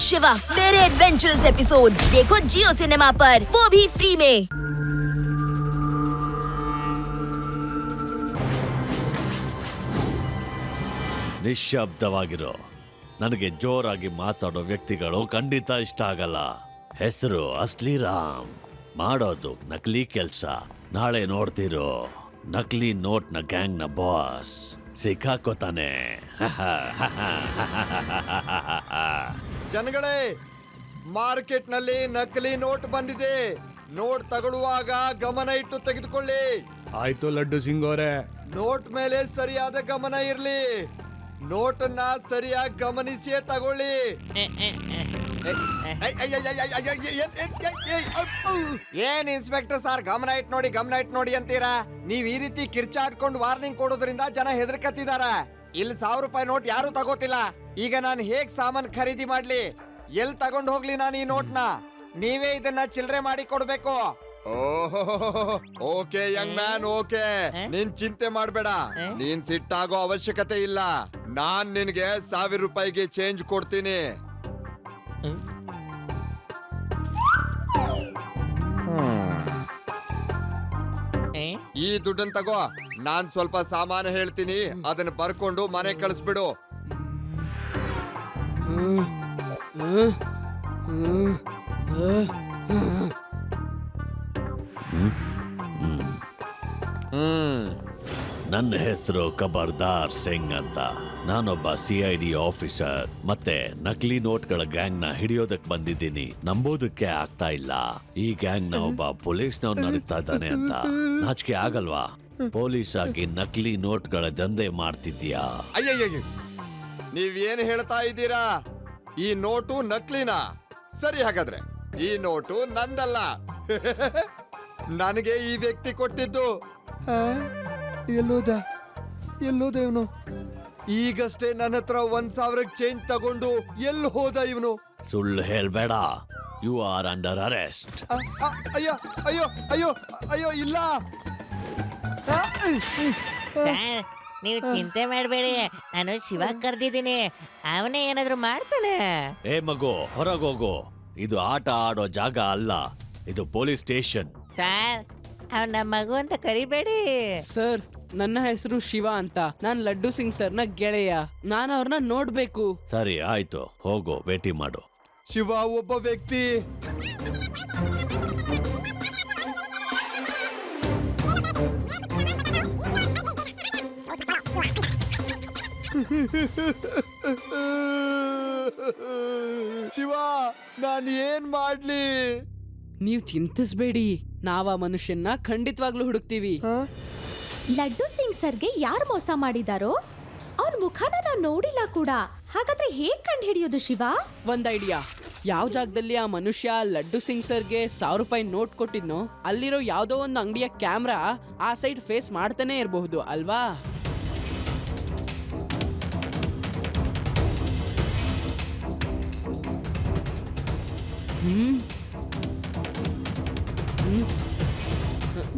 शिवा मेरे adventurous episode देखो जियो cinema पर, वो भी फ्री में। ನಿಶ್ಶಬ್ದವಾಗಿರೋ ನನಗೆ ಜೋರಾಗಿ ಮಾತಾಡೋ ವ್ಯಕ್ತಿಗಳು ಖಂಡಿತ ಇಷ್ಟ ಆಗಲ್ಲ. ಹೆಸರು ಅಸ್ಲಿ ರಾಮ್, ಮಾಡೋದು ನಕಲಿ ಕೆಲ್ಸ. ನಾಳೆ ನೋಡ್ತಿರೋ ನಕಲಿ ನೋಟ್ ನ ಗ್ಯಾಂಗ್ ನ ಬಾಸ್ ಸಿಕ್ಕಾಕೋತಾನೆ. ಜನಗಳೇ, ಮಾರ್ಕೆಟ್ ನಲ್ಲಿ ನಕಲಿ ನೋಟ್ ಬಂದಿದೆ. ನೋಟ್ ತಗೊಳ್ಳುವಾಗ ಗಮನ ಇಟ್ಟು ತೆಗೆದುಕೊಳ್ಳಿ. ಆಯ್ತು ಲಡ್ಡು ಸಿಂಗ್ ಅವರೇ. ನೋಟ್ ಮೇಲೆ ಸರಿಯಾದ ಗಮನ ಇರ್ಲಿ. ನೋಟನ್ನ ಸರಿಯಾಗಿ ಗಮನಿಸಿಯೇ ತಗೊಳ್ಳಿ. ಏನ್ ಇನ್ಸ್ಪೆಕ್ಟರ್ ಸರ್, ಗಮನ ಇಟ್ ನೋಡಿ ಅಂತೀರಾ? ನೀವ್ ಈ ರೀತಿ ಕಿರ್ಚಾಡ್ಕೊಂಡು ವಾರ್ನಿಂಗ್ ಕೊಡೋದ್ರಿಂದ ಜನ ಹೆದರ್ಕತ್ತಿದಾರ. ಇಲ್ಲಿ 1000 ರೂಪಾಯಿ ನೋಟ್ ಯಾರು ತಗೋತಿಲ್ಲ. ಈಗ ನಾನು ಹೇಗ್ ಸಾಮಾನ್ ಖರೀದಿ ಮಾಡ್ಲಿ? ಎಲ್ ತಗೊಂಡ್ ಹೋಗ್ಲಿ ನಾನು ಈ ನೋಟ್ನ? ನೀವೇ ಇದನ್ನ ಚಿಲ್ಲರೆ ಮಾಡಿ ಕೊಡ್ಬೇಕು. Okay Young man, okay. ನೀನ್ ಚಿಂತೆ ಮಾಡ್ಬೇಡ, ನೀನ್ ಸಿಟ್ಟಾಗೋ ಅವಶ್ಯಕತೆ ಇಲ್ಲ. ನಾನ್ ನಿನ್ಗೆ 1000 ರೂಪಾಯಿಗೆ ಚೇಂಜ್ ಕೊಡ್ತೀನಿ. ಈ ದುಡ್ಡನ್ ತಗೋ. ನಾನ್ ಸ್ವಲ್ಪ ಸಾಮಾನು ಹೇಳ್ತೀನಿ, ಅದನ್ನ ಬರ್ಕೊಂಡು ಮನೆ ಕಳಿಸ್ಬಿಡು. ನನ್ನ ಹೆಸರು ಖಬರ್ದಾರ್ ಸಿಂಗ್ ಅಂತ. ನಾನೊಬ್ಬ CID ಆಫೀಸರ್. ಮತ್ತೆ ನಕಲಿ ನೋಟ್ಗಳ ಗ್ಯಾಂಗ್ ನ ಹಿಡಿಯೋದಕ್ ಬಂದಿದ್ದೀನಿ. ನಂಬೋದಕ್ಕೆ ಆಗ್ತಾ ಇಲ್ಲ, ಈ ಗ್ಯಾಂಗ್ ನ ಒಬ್ಬ ಪೊಲೀಸ್ನವ್ರು ನಡೆಸ್ತಾ ಇದ್ದಾನೆ ಅಂತ. ನಾಚಿಕೆ ಆಗಲ್ವಾ? ಪೊಲೀಸ್ ಆಗಿ ನಕಲಿ ನೋಟ್ಗಳ ದಂಧೆ ಮಾಡ್ತಿದ್ಯಾ? ಅಯ್ಯಯ್ಯ, ನೀವೇನ್ ಹೇಳ್ತಾ ಇದ್ದೀರಾ? ಈ ನೋಟು ನಕಲಿನಾ? ಸರಿ, ಹಾಗಾದ್ರೆ ಈ ನೋಟು ನಂದಲ್ಲ. ನನಗೆ ಈ ವ್ಯಕ್ತಿ ಕೊಟ್ಟಿದ್ದು. ಎಲ್ಲೋದ ಇವನು? ಈಗಷ್ಟೇ ನನ್ನ ಹತ್ರ 1000 ಚೇಂಜ್ ತಗೊಂಡು ಎಲ್ಲಿ ಹೋದ ಇವನು? ಸುಳ್ಳು ಹೇಳ್ಬೇಡ, ಯು ಆರ್ ಅಂಡರ್ ಅರೆಸ್ಟ್. ಅಯ್ಯೋ ಅಯ್ಯೋ ಅಯ್ಯೋ ಅಯ್ಯೋ, ಇಲ್ಲ. ನೀವು ಚಿಂತೆ ಮಾಡಬೇಡಿ, ನಾನು ಶಿವ ಕರ್ದಿದ್ದೀನಿ, ಅವನೇ ಏನಾದ್ರು ಮಾಡ್ತಾನೆ. ಏ ಮಗು, ಹೊರಗೋಗು. ಇದು ಆಟ ಆಡೋ ಜಾಗ ಅಲ್ಲ, ಇದು ಪೊಲೀಸ್ ಸ್ಟೇಷನ್. ಸರ್, ಅವ್ನ ನಮ್ಮ ಮಗು ಅಂತ ಕರಿಬೇಡಿ. ಸರ್, ನನ್ನ ಹೆಸರು ಶಿವ ಅಂತ. ನಾನ್ ಲಡ್ಡು ಸಿಂಗ್ ಸರ್ನ ಗೆಳೆಯ. ನಾನು ಅವ್ರನ್ನ ನೋಡ್ಬೇಕು. ಸರಿ ಆಯ್ತು, ಹೋಗು, ಭೇಟಿ ಮಾಡು. ಶಿವ ಒಬ್ಬ ವ್ಯಕ್ತಿ. ಶಿವ, ನಾನು ಏನ್ ಮಾಡ್ಲಿ? ನೀವ್ ಚಿಂತಿಸ್ಬೇಡಿ, ನಾವ್ ಆ ಮನುಷ್ಯನ್ನ ಖಂಡಿತವಾಗ್ಲೂ ಹುಡುಕ್ತೀವಿ. ಲಡ್ಡು ಸಿಂಗ್ ಸರ್ಗೆ ಯಾರು ಮೋಸ ಮಾಡಿದಾರೋ ಅವ್ರ ಮುಖನ ನಾವ್ ನೋಡಿಲ್ಲ ಕೂಡ. ಹಾಗಾದ್ರೆ ಹೇಗ್ ಕಂಡು ಹಿಡಿಯೋದು ಶಿವ? ಒಂದ್ ಐಡಿಯಾ. ಯಾವ ಜಾಗದಲ್ಲಿ ಆ ಮನುಷ್ಯ ಲಡ್ಡು ಸಿಂಗ್ ಸರ್ಗೆ 1000 ರೂಪಾಯಿ ನೋಟ್ ಕೊಟ್ಟಿದ್ನೋ ಅಲ್ಲಿರೋ ಯಾವ್ದೋ ಒಂದು ಅಂಗಡಿಯ ಕ್ಯಾಮ್ರಾ ಆ ಸೈಡ್ ಫೇಸ್ ಮಾಡ್ತಾನೆ ಇರಬಹುದು ಅಲ್ವಾ?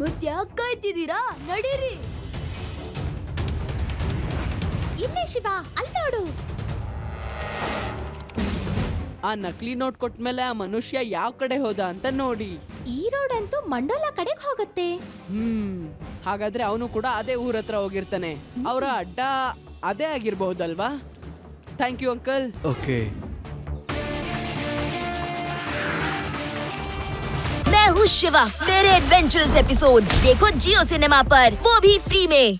ಮತ್ತ್ಯಾಕ್ ಕಾಯ್ತಿದ್ದೀರಾ? ನಡೀರಿ. ಇನ್ನೇ ಶಿವ, ಅಲ್ಲಿ ನೋಡು. ಆ ನಕಲಿ ನೋಟ್ ಕೊಟ್ಮೇಲೆ ಆ ಮನುಷ್ಯ ಯಾವ ಕಡೆ ಹೋದ ಅಂತ ನೋಡಿ. ಈ ರೋಡ್ ಅಂತೂ ಮಂಡೋಲ ಕಡೆಗೆ ಹೋಗುತ್ತೆ. ಹಾಗಾದ್ರೆ ಅವನು ಕೂಡ ಅದೇ ಊರ ಹತ್ರ ಹೋಗಿರ್ತಾನೆ. ಅವರ ಅಡ್ಡ ಅದೇ ಆಗಿರ್ಬಹುದಲ್ವಾ? Thank you uncle. ಓಕೆ. मैं हूँ शिवा मेरे एडवेंचरस एपिसोड देखो जियो सिनेमा पर, वो भी फ्री में।